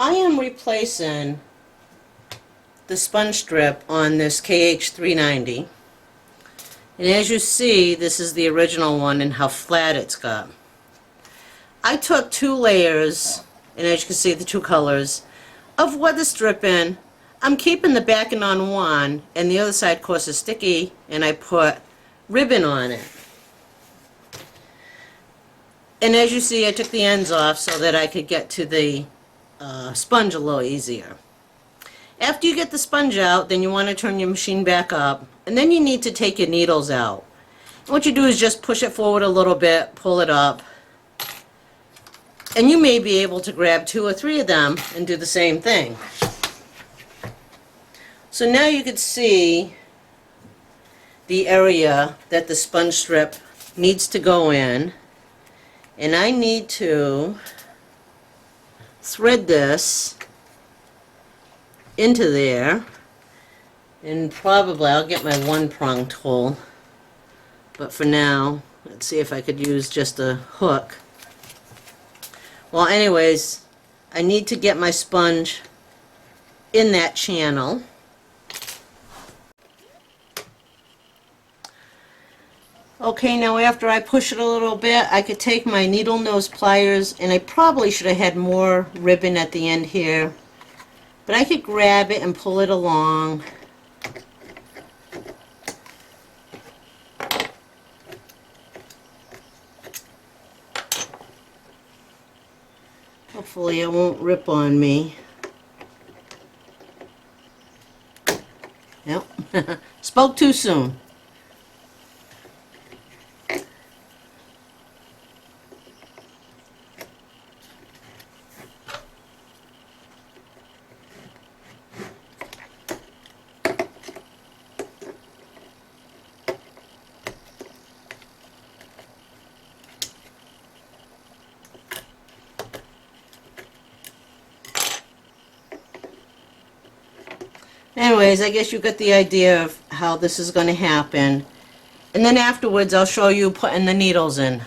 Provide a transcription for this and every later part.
I am replacing the sponge strip on this KH390, and as you see, this is the original one and how flat it's got. I took 2 layers, and as you can see, the 2 colors of weather stripping. I'm keeping the backing on one, and the other side, of course, is sticky, and I put ribbon on it. And as you see, I took the ends off so that I could get to the sponge a little easier. After you get the sponge out, then you want to turn your machine back up, and then you need to take your needles out. And what you do is just push it forward a little bit, pull it up, and you may be able to grab 2 or 3 of them and do the same thing. So now you can see the area that the sponge strip needs to go in, and I need to thread this into there, and probably I'll get my 1-prong tool, but for now let's see if I could use just a hook. Well, anyways, I need to get my sponge in that channel. Okay, now after I push it a little bit, I could take my needle nose pliers, and I probably should have had more ribbon at the end here, but I could grab it and pull it along. Hopefully it won't rip on me. Yep, spoke too soon. Anyways, I guess you get the idea of how this is going to happen. And then afterwards I'll show you putting the needles in.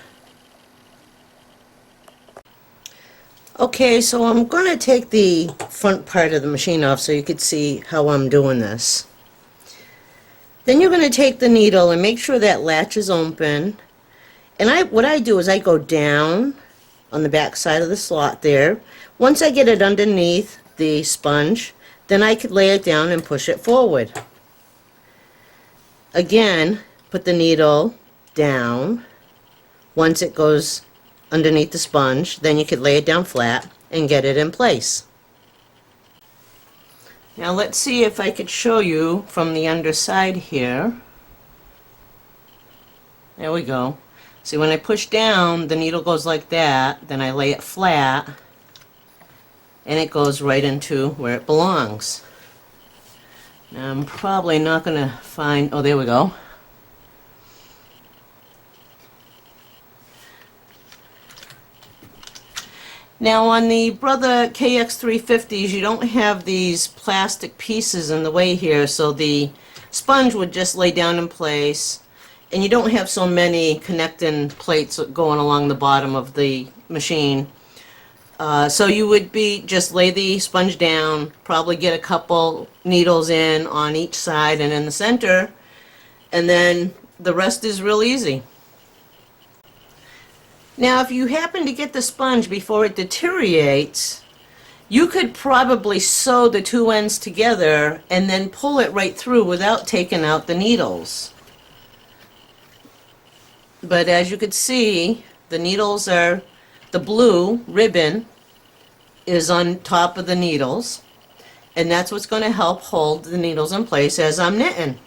Okay, so I'm going to take the front part of the machine off so you can see how I'm doing this. Then you're going to take the needle and make sure that latch is open. And what I do is I go down on the back side of the slot there. Once I get it underneath the sponge, then I could lay it down and push it forward. Again, put the needle down. Once it goes underneath the sponge, then you could lay it down flat and get it in place. Now let's see if I could show you from the underside here. There we go. See, when I push down, the needle goes like that, then I lay it flat, and it goes right into where it belongs. Now I'm probably not going to find, oh, there we go. Now on the Brother KX350s, you don't have these plastic pieces in the way here, so the sponge would just lay down in place, and you don't have so many connecting plates going along the bottom of the machine. So you would just lay the sponge down, probably get a couple needles in on each side and in the center, and then the rest is real easy. Now if you happen to get the sponge before it deteriorates, you could probably sew the 2 ends together and then pull it right through without taking out the needles. But as you can see, the needles are, the blue ribbon is on top of the needles, and that's what's going to help hold the needles in place as I'm knitting.